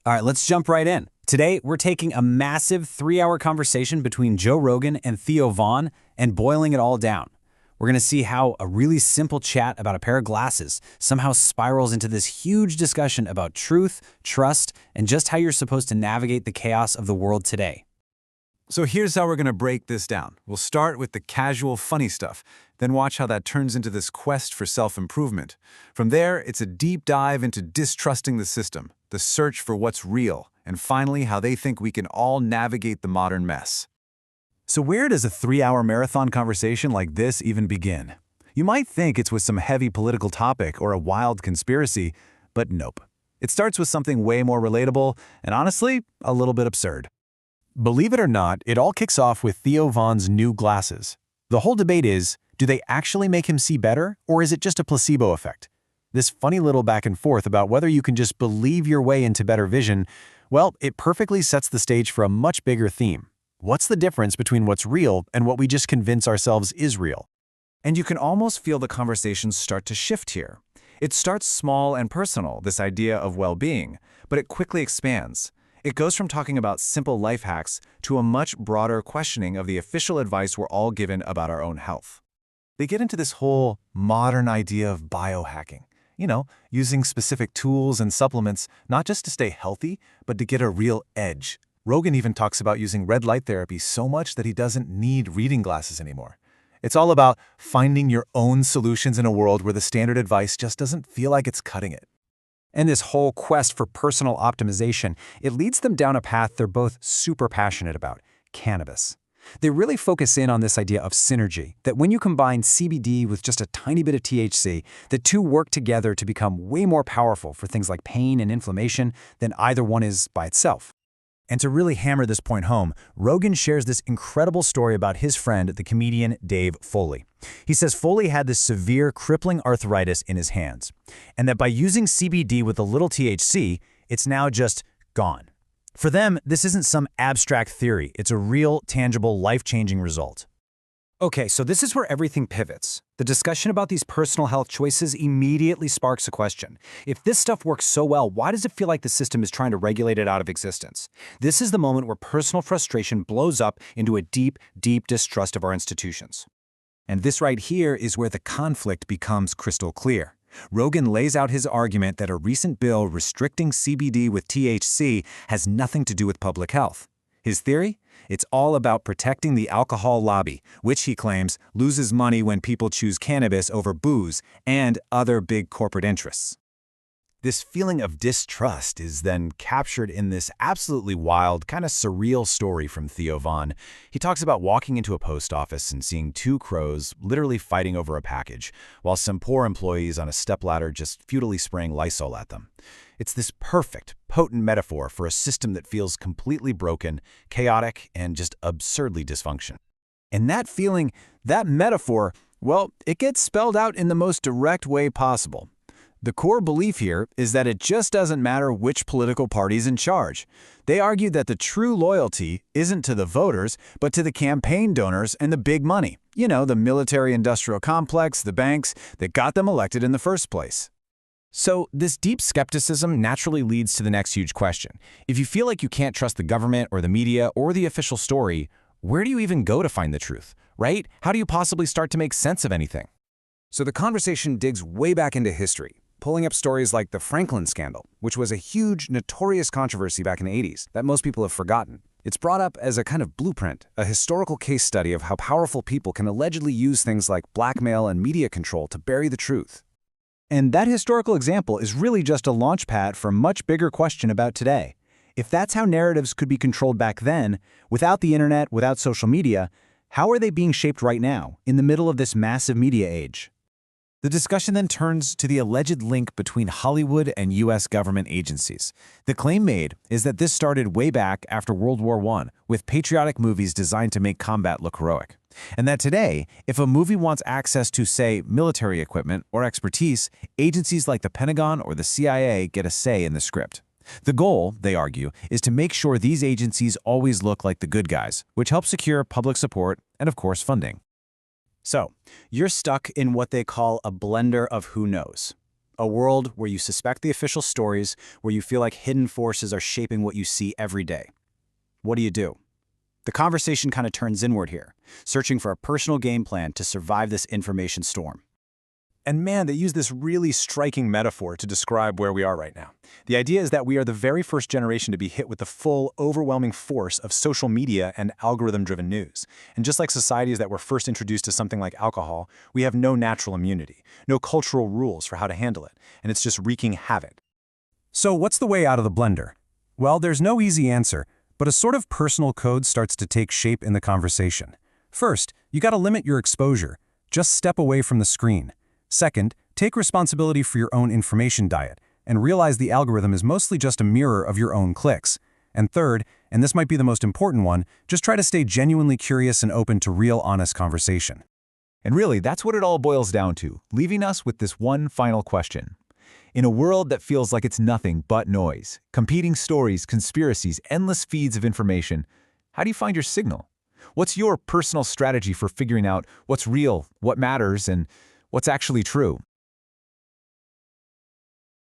All right, let's jump right in. Today, we're taking a massive 3-hour conversation between Joe Rogan and Theo Vons and boiling it all down. We're going to see how a really simple chat about a pair of glasses somehow spirals into this huge discussion about truth, trust, and just how you're supposed to navigate the chaos of the world today. So here's how we're going to break this down. We'll start with the casual, funny stuff, then watch how that turns into this quest for self-improvement. From there, it's a deep dive into distrusting the system, the search for what's real, and finally, how they think we can all navigate the modern mess. So where does a 3-hour marathon conversation like this even begin? You might think it's with some heavy political topic or a wild conspiracy, but nope. It starts with something way more relatable and honestly, a little bit absurd. Believe it or not, it all kicks off with Theo Vons' new glasses. The whole debate is, do they actually make him see better, or is it just a placebo effect? This funny little back and forth about whether you can just believe your way into better vision, well, it perfectly sets the stage for a much bigger theme. What's the difference between what's real and what we just convince ourselves is real? And you can almost feel the conversations start to shift here. It starts small and personal, this idea of well-being, but it quickly expands. It goes from talking about simple life hacks to a much broader questioning of the official advice we're all given about our own health. They get into this whole modern idea of biohacking. Using specific tools and supplements, not just to stay healthy, but to get a real edge. Rogan even talks about using red light therapy so much that he doesn't need reading glasses anymore. It's all about finding your own solutions in a world where the standard advice just doesn't feel like it's cutting it. And this whole quest for personal optimization, it leads them down a path they're both super passionate about, cannabis. They really focus in on this idea of synergy, that when you combine CBD with just a tiny bit of THC, the two work together to become way more powerful for things like pain and inflammation than either one is by itself. And to really hammer this point home, Rogan shares this incredible story about his friend, the comedian Dave Foley. He says Foley had this severe, crippling arthritis in his hands, and that by using CBD with a little THC, it's now just gone. For them, this isn't some abstract theory. It's a real, tangible, life-changing result. Okay, so this is where everything pivots. The discussion about these personal health choices immediately sparks a question. If this stuff works so well, why does it feel like the system is trying to regulate it out of existence? This is the moment where personal frustration blows up into a deep, deep distrust of our institutions. And this right here is where the conflict becomes crystal clear. Rogan lays out his argument that a recent bill restricting CBD with THC has nothing to do with public health. His theory? It's all about protecting the alcohol lobby, which he claims loses money when people choose cannabis over booze and other big corporate interests. This feeling of distrust is then captured in this absolutely wild, kind of surreal story from Theo Vons. He talks about walking into a post office and seeing two crows literally fighting over a package, while some poor employees on a stepladder just futilely spraying Lysol at them. It's this perfect, potent metaphor for a system that feels completely broken, chaotic, and just absurdly dysfunctional. And that feeling, that metaphor, well, it gets spelled out in the most direct way possible. The core belief here is that it just doesn't matter which political party's in charge. They argue that the true loyalty isn't to the voters, but to the campaign donors and the big money. The military-industrial complex, the banks that got them elected in the first place. So this deep skepticism naturally leads to the next huge question. If you feel like you can't trust the government or the media or the official story, where do you even go to find the truth, right? How do you possibly start to make sense of anything? So the conversation digs way back into history, pulling up stories like the Franklin scandal, which was a huge, notorious controversy back in the 80s that most people have forgotten. It's brought up as a kind of blueprint, a historical case study of how powerful people can allegedly use things like blackmail and media control to bury the truth. And that historical example is really just a launchpad for a much bigger question about today. If that's how narratives could be controlled back then, without the internet, without social media, how are they being shaped right now, in the middle of this massive media age? The discussion then turns to the alleged link between Hollywood and U.S. government agencies. The claim made is that this started way back after World War I, with patriotic movies designed to make combat look heroic. And that today, if a movie wants access to, say, military equipment or expertise, agencies like the Pentagon or the CIA get a say in the script. The goal, they argue, is to make sure these agencies always look like the good guys, which helps secure public support and, of course, funding. So, you're stuck in what they call a blender of who knows. A world where you suspect the official stories, where you feel like hidden forces are shaping what you see every day. What do? The conversation kind of turns inward here, searching for a personal game plan to survive this information storm. And man, they use this really striking metaphor to describe where we are right now. The idea is that we are the very first generation to be hit with the full, overwhelming force of social media and algorithm-driven news. And just like societies that were first introduced to something like alcohol, we have no natural immunity, no cultural rules for how to handle it, and it's just wreaking havoc. So what's the way out of the blender? Well, there's no easy answer, but a sort of personal code starts to take shape in the conversation. First, you gotta limit your exposure. Just step away from the screen. Second, take responsibility for your own information diet and realize the algorithm is mostly just a mirror of your own clicks. And third, and this might be the most important one, just try to stay genuinely curious and open to real, honest conversation. And really, that's what it all boils down to, leaving us with this one final question. In a world that feels like it's nothing but noise, competing stories, conspiracies, endless feeds of information, how do you find your signal? What's your personal strategy for figuring out what's real, what matters, and what's actually true?